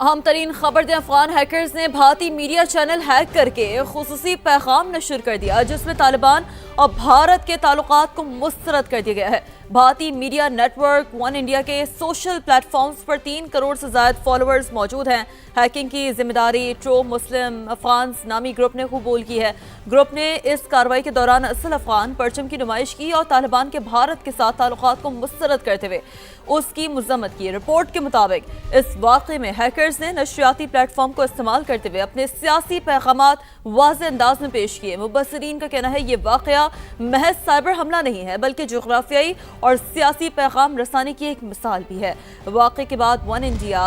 अहम तरीन खबर दें, अफगान हैकर्स ने भारतीय मीडिया चैनल हैक करके खुसूसी पैगाम नशर कर दिया जिसमें तालिबान और भारत के ताल्लुकात को मुस्तरद कर दिया गया है। भारतीय मीडिया नेटवर्क वन इंडिया के सोशल प्लेटफॉर्म्स पर 3 करोड़ से ज्यादा फॉलोअर्स मौजूद हैं। हैकिंग की जिम्मेदारी ट्रो मुस्लिम अफगान्स नामी ग्रुप ने कबूल की है। ग्रुप ने इस कार्रवाई के दौरान असल अफगान परचम की नुमाइश की और तालिबान के भारत के साथ ताल्लुकात को मुस्तरद करते हुए उसकी मजम्मत की। रिपोर्ट के मुताबिक इस वाक़े में हैकर्स ने नशरियाती प्लेटफॉर्म को इस्तेमाल करते हुए अपने सियासी पैगामात वाज़ेह अंदाज में पेश किए। मुबस्सिरीन का कहना है ये वाक़या महज साइबर हमला नहीं है बल्कि जोग्राफियाई और सियासी पैगाम रसानी की एक मिसाल भी है। वाक़े के बाद वन इंडिया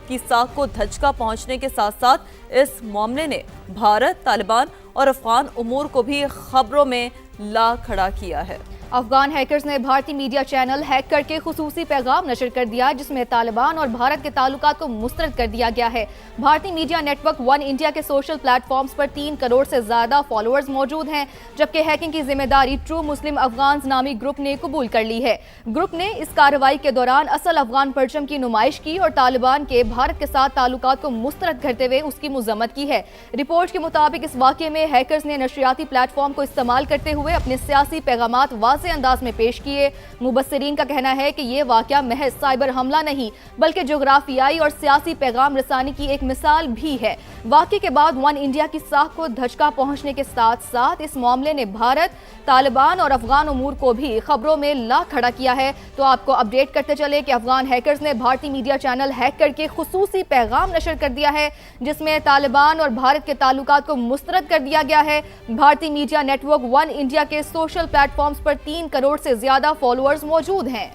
की साख को धचका पहुंचने के साथ साथ इस मामले ने भारत, तालिबान और अफगान उमूर को भी खबरों में ला खड़ा किया है। अफगान हैकर्स ने भारतीय मीडिया चैनल हैक करके खुसूसी पैगाम नशर कर दिया जिसमें तालिबान और भारत के ताल्लुकात को मुस्तरद कर दिया गया है। भारतीय मीडिया नेटवर्क वन इंडिया के सोशल प्लेटफॉर्म्स पर 3 करोड़ से ज्यादा फॉलोअर्स मौजूद हैं, जबकि हैकिंग की जिम्मेदारी ट्रू मुस्लिम अफगान्स नामी ग्रुप ने कबूल कर ली है। ग्रुप ने इस कार्रवाई के दौरान असल अफगान परचम की नुमाइश की और तालिबान के भारत के साथ ताल्लुकात को मुस्तरद करते हुए उसकी मजम्मत की है। रिपोर्ट के मुताबिक इस वाक़े में हैकर्स ने नशरियाती प्लेटफॉर्म को इस्तेमाल करते हुए अपने सियासी पैगामात वाज़ेह अंदाज में पेश किए। मुबस्सिरीन का कहना है कि यह वाकया महज साइबर हमला नहीं बल्कि जोग्राफियाई और सियासी पैगाम रसानी की एक मिसाल भी है। वाकये के बाद वन इंडिया की साख को धचका पहुंचने के साथ साथ इस मामले ने भारत, तालिबान और अफगान उमूर को भी खबरों में ला खड़ा किया है। तो आपको अपडेट करते चले कि अफगान हैकर्स ने भारतीय मीडिया चैनल हैक करके खुसूसी पैगाम नशर कर दिया है जिसमें तालिबान और भारत के ताल्लुकात को मुस्तरद कर दिया गया है। भारतीय मीडिया नेटवर्क वन इंडिया के सोशल प्लेटफॉर्म्स पर 3 करोड़ से ज्यादा फॉलोअर्स मौजूद हैं।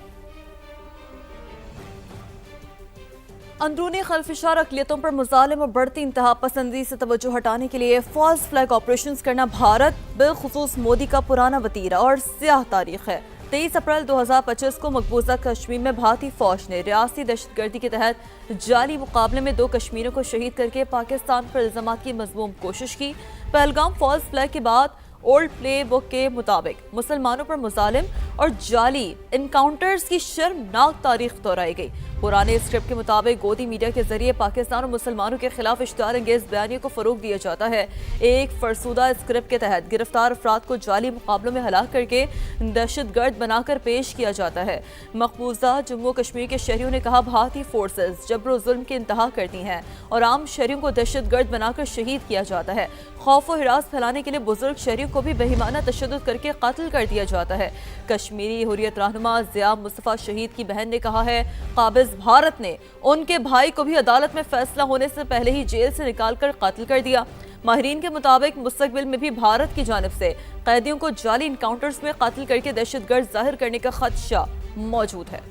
अंदरूनी खलफिशार अक़लियतों पर मुज़ालिम और बढ़ती इंतहा पसंदी से तवज्जो हटाने के लिए फॉल्स फ्लैग ऑपरेशन करना भारत बिलखुसूस मोदी का पुराना वतीरा और स्याह तारीख है। 23 अप्रैल 2025 को मकबूजा कश्मीर में भारतीय फौज ने रियासती दहशतगर्दी के तहत जाली मुकाबले में 2 कश्मीरियों को शहीद करके पाकिस्तान पर इल्जामात की मज़मूम कोशिश की। पहलगाम फॉल्स फ्लैग के बाद ओल्ड प्ले बुक के मुताबिक मुसलमानों पर मुजालिम और जाली इनकाउंटर्स की शर्मनाक तारीख दोहराई गई। पुराने स्क्रिप्ट के मुताबिक गोदी मीडिया के जरिए पाकिस्तान और मुसलमानों के खिलाफ इश्तिहार अंगेज बयानियों को फरोग दिया जाता है। एक फरसुदा स्क्रिप्ट के तहत गिरफ्तार अफराद को जाली मुकाबलों में हलाक करके दहशतगर्द बनाकर पेश किया जाता है। मकबूजा जम्मू कश्मीर के शहरियों ने कहा भारतीय फोर्सेज जबर जुल्म की इंतहा करती हैं और आम शहरियों को दहशतगर्द बनाकर शहीद किया जाता है। खौफ और हिरास फैलाने के लिए बुजुर्ग शहरियों को भी बेईमाना तशद्दुद करके कत्ल कर दिया जाता है। कश्मीरी हुर्रियत रहनुमा ज़िया मुस्तफ़ा शहीद की बहन ने कहा है काबिज भारत ने उनके भाई को भी अदालत में फैसला होने से पहले ही जेल से निकालकर कत्ल कर दिया। माहिरीन के मुताबिक मुस्तकबिल में भी भारत की जानिब से कैदियों को जाली इनकाउंटर्स में कत्ल करके दहशतगर्द जाहिर करने का खदशा मौजूद है।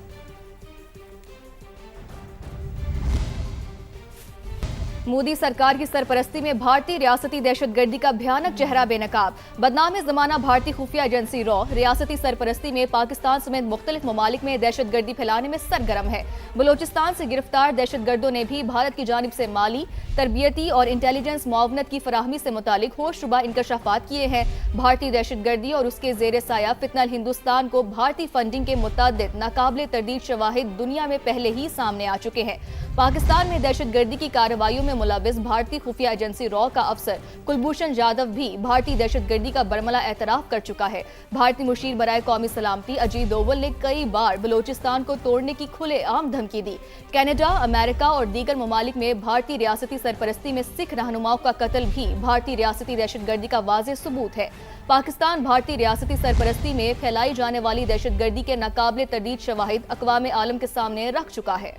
मोदी सरकार की सरपरस्ती में भारतीय रियासती दहशतगर्दी का भयानक चेहरा बेनकाब। बदनाम जमाना भारतीय खुफिया एजेंसी रॉ रियासती सरपरस्ती में पाकिस्तान समेत मुख्तलिफ ममालिक में दहशतगर्दी फैलाने में सरगर्म है। बलोचिस्तान से गिरफ्तार दहशतगर्दों ने भी भारत की जानिब से माली, तरबियती और इंटेलिजेंस मुआवनत की फराहमी से मुतालिक होशरुबा इंकशाफात किए हैं। भारतीय दहशतगर्दी और उसके जेर साया फितनल हिंदुस्तान को भारतीय फंडिंग के मुतअद्दिद नाकाबिले तरदीद शवाहिद दुनिया में पहले ही सामने आ चुके हैं। पाकिस्तान में दहशतगर्दी की कार्रवाइयों में मुलविस भारतीय खुफिया एजेंसी रॉ का अफसर कुलभूषण जाधव भी भारतीय दहशतगर्दी का बरमला एतराफ कर चुका है। भारतीय मुशीर बराए कौमी सलामती अजीत दोवल ने कई बार बलोचिस्तान को तोड़ने की खुलेआम धमकी दी। कनाडा, अमेरिका और दीगर ममालिक में भारतीय रियासती सरपरस्ती में सिख रहनुमाओं का कत्ल भी भारतीय रियासती दहशतगर्दी का वाज़ेह सबूत है। पाकिस्तान भारतीय रियासती सरपरस्ती में फैलाई जाने वाली दहशतगर्दी के नाकाबिले तरदीद शवाहिद अक़वाम आलम के सामने रख चुका है।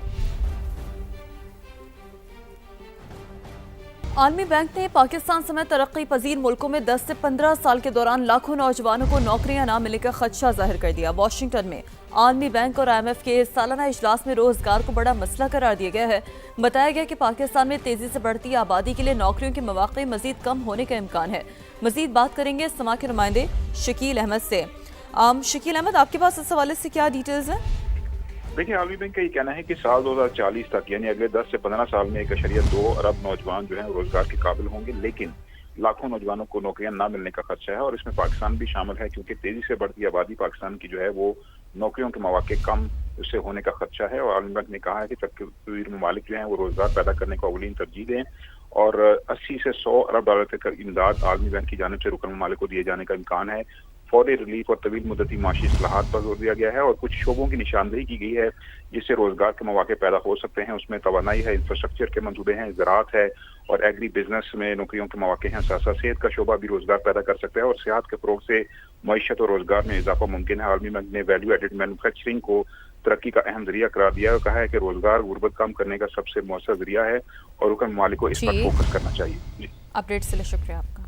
आलमी बैंक ने पाकिस्तान समेत तरक्की पजीर मुल्कों में 10 से 15 साल के दौरान लाखों नौजवानों को नौकरियां न मिलने का खदशा जाहिर कर दिया। वाशिंगटन में आलमी बैंक और IMF के सालाना इजलास में रोजगार को बड़ा मसला करार दिया गया है। बताया गया कि पाकिस्तान में तेजी से बढ़ती आबादी के लिए नौकरियों के मौके मजीद कम होने का इम्कान है। मजीद बात करेंगे समा के नुमाइंदे शकील अहमद से। शकील अहमद, आपके पास इस हवाले से क्या डिटेल्स हैं? देखिए, आलमी बैंक का ये कहना है कि साल 2040 तक यानी अगले 10 से 15 साल में 1.2 अरब नौजवान जो हैं रोजगार के काबिल होंगे, लेकिन लाखों नौजवानों को नौकरियां ना मिलने का खदशा है और इसमें पाकिस्तान भी शामिल है क्योंकि तेजी से बढ़ती आबादी पाकिस्तान की जो है वो नौकरियों के मौके कम उससे होने का खदशा है। और आलमी बैंक ने कहा है कि तकदीर ममालिक जो हैं वो रोजगार पैदा करने को अवलीन तरजीह दें और 80 से 100 अरब डॉलर तक इमदाद आलमी बैंक की जानिब से रुकन ममालिक को दिए जाने का इम्कान है। फौरी रिलीफ और तवील मुद्दती माशी इस्लाहात पर जोर दिया गया है और कुछ शोबों की निशानदेही की गई है जिससे रोजगार के मौके पैदा हो सकते हैं। उसमें तवानाई है, इंफ्रास्ट्रक्चर के मंसूबे हैं, ज़राअत है और एग्री बिजनेस में नौकरियों के मौके हैं। साथ साथ सेहत का शोबा भी रोजगार पैदा कर सकता है और सेहत के फरोग से मईशत और रोजगार में इजाफा मुमकिन है। आलमी बैंक ने वैल्यू एडेड मैन्युफैक्चरिंग को तरक्की का अहम जरिया करार दिया और कहा है कि रोजगार गुर्बत कम करने का सबसे मौसर जरिया है और रुकन ममालिक को इस पर फोकस करना चाहिए। अपडेट के लिए शुक्रिया आपका।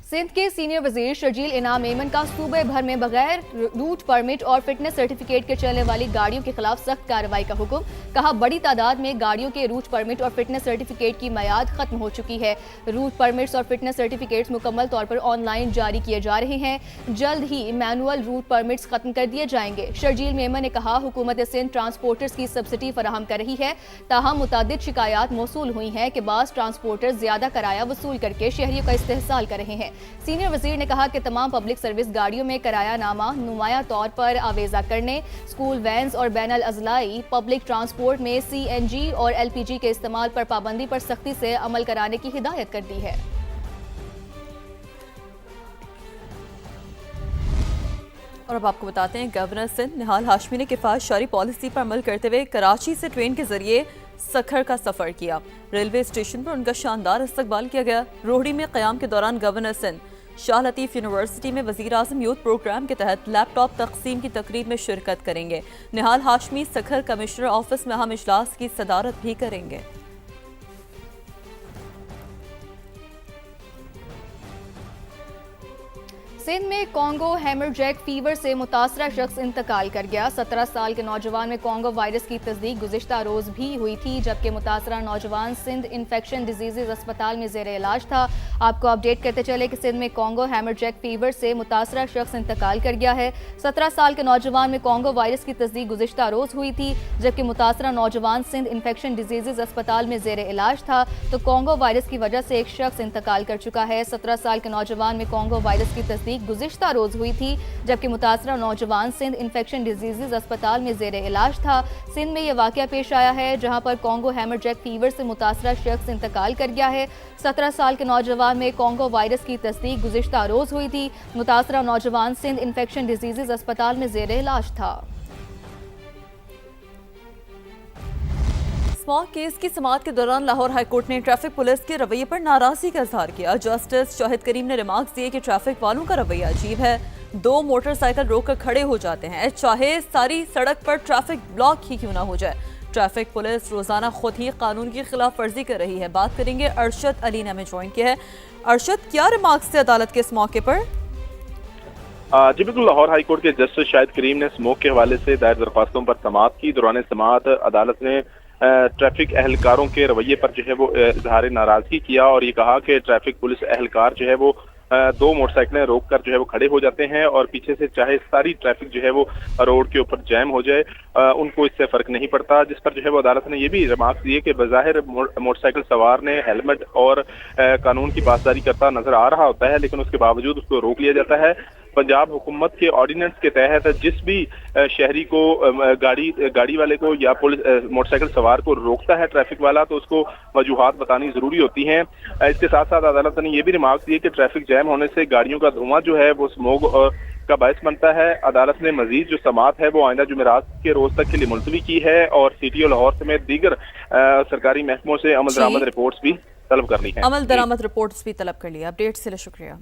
सिंध के सीनियर वजीर शर्जील इनाम मेमन का सूबे भर में बगैर रूट परमिट और फिटनेस सर्टिफिकेट के चलने वाली गाड़ियों के खिलाफ सख्त कार्रवाई का हुक्म। कहा, बड़ी तादाद में गाड़ियों के रूट परमिट और फिटनेस सर्टिफिकेट की मियाद खत्म हो चुकी है। रूट परमिट्स और फिटनेस सर्टिफिकेट्स मुकम्मल तौर पर ऑनलाइन जारी किए जा रहे हैं। जल्द ही मैनुअल रूट परमिट्स खत्म कर दिए जाएंगे। शर्जील मेमन ने कहा, हुकूमत सिंध ट्रांसपोर्टर्स की सब्सिडी फराहम कर रही है, ताहम मुतादिद शिकायत मौसूल हुई हैं कि बास ट्रांसपोर्टर्स ज्यादा किराया वसूल करके शहरियों का इस्तेहसाल कर रहे हैं। सीनियर वजीर ने कहा कि तमाम पब्लिक सर्विस गाड़ियों में किराया नामा नुमाया तौर पर आवेजा करने, स्कूल वैन्स और बैनुल अजलाई पब्लिक ट्रांसपोर्ट में CNG और LPG के इस्तेमाल पर पाबंदी पर सख्ती से अमल कराने की हिदायत कर दी है। और अब आपको बताते हैं, गवर्नर सिंध निहाल हाशमी ने किफायत शारी पॉलिसी पर अमल करते हुए कराची से ट्रेन के जरिए सखर का सफर किया। रेलवे स्टेशन पर उनका शानदार इस्तकबाल किया गया। रोहड़ी में क़याम के दौरान गवर्नर सिंध शाह लतीफ़ यूनिवर्सिटी में वज़ीर आज़म यूथ प्रोग्राम के तहत लैपटॉप तकसीम की तकरीब में शिरकत करेंगे। निहाल हाशमी सखर कमिश्नर ऑफिस में अहम इजलास की सदारत भी करेंगे। सिंध में कॉन्गो हेमरजैक फीवर से मुतासरा शख्स इंतकाल कर गया। 17 साल के नौजवान में कॉन्गो वायरस की तस्दीक गुज़िश्ता रोज भी हुई थी, जबकि मुतासरा नौजवान सिंध इन्फेक्शन डिजीज़ अस्पताल में ज़ेर इलाज था। आपको अपडेट करते चले कि सिंध में कॉन्गो हेमरजैक फीवर से मुतासरा शख्स इंतकाल कर गया है। 17 साल के नौजवान में कॉन्गो वायरस की तस्दीक गुज़िश्ता रोज हुई थी, जबकि मुतासरा नौजवान सिंध इन्फेक्शन डिजीज़ अस्पताल में ज़ेर इलाज था। तो कॉन्गो वायरस की वजह से एक शख्स इंतकाल कर चुका है। 17 साल के नौजवान में कॉन्गो वायरस की तस्दीक गुज़िश्ता रोज हुई थी, जबकि मुतासरा नौजवान सिंध इन्फेक्शन डिजीज़ अस्पताल में ज़ेर इलाज था। सिंध में यह वाक़या पेश आया है जहां पर कॉन्गो हेमरजैक फीवर से मुतासरा शख्स इंतकाल कर गया है। 17 साल के नौजवान में कॉन्गो वायरस की तस्दीक गुज़िश्ता रोज हुई थी। मुतासरा नौजवान सिंध इन्फेक्शन डिजीज़ अस्पताल में ज़ेर इलाज था। स्मॉग केस की समाअत के दौरान लाहौर हाईकोर्ट ने ट्रैफिक पुलिस के रवैये पर नाराजगी का इजहार किया। जस्टिस शाहिद करीम ने रिमार्क्स दिए कि ट्रैफिक वालों का रवैया अजीब है। 2 मोटरसाइकिल रोककर खड़े हो जाते हैं, चाहे सारी सड़क पर ट्रैफिक ब्लॉक ही क्यों ना हो जाए। ट्रैफिक पुलिस रोजाना खुद ही कानून की खिलाफ वर्जी कर रही है। बात करेंगे अरशद अली ने हमें ज्वाइन किया है। अरशद, क्या रिमार्क्स थे अदालत के इस मौके पर? जी बिल्कुल, लाहौर हाईकोर्ट के जस्टिस शाहिद करीम ने स्मोक के हवाले से दायर दरख्वास्तों पर समाअत की। दौरान समाअत अदालत ने ट्रैफिक एहलकारों के रवैये पर जो है वो इजहार नाराजगी किया और ये कहा कि ट्रैफिक पुलिस एहलकार जो है वो 2 मोटरसाइकिलें रोक कर जो है वो खड़े हो जाते हैं और पीछे से चाहे सारी ट्रैफिक जो है वो रोड के ऊपर जैम हो जाए, उनको इससे फर्क नहीं पड़ता। जिस पर जो है वो अदालत ने ये भी रिमार्क्स दिए कि बज़ाहिर मोटरसाइकिल सवार ने हेलमेट और कानून की पासदारी करता नजर आ रहा होता है, लेकिन उसके बावजूद उसको रोक लिया जाता है। पंजाब हुकूमत के ऑर्डिनेंस के तहत जिस भी शहरी को गाड़ी वाले को या पुलिस मोटरसाइकिल सवार को रोकता है ट्रैफिक वाला, तो उसको वजूहात बतानी जरूरी होती हैं। इसके साथ साथ अदालत ने यह भी रिमार्क्स दिए कि ट्रैफिक जैम होने से गाड़ियों का धुआं जो है वो स्मोग का बायस बनता है। अदालत ने मजीद जो समाअत है वो आइंदा जुमेरात के रोज तक के लिए मुलतवी की है और CTO लाहौर समेत दीगर सरकारी महकमों से अमल दरामद रिपोर्ट्स भी तलब कर ली है। अमल दरामद रिपोर्ट्स भी तलब कर लिया। अपडेट के लिए शुक्रिया।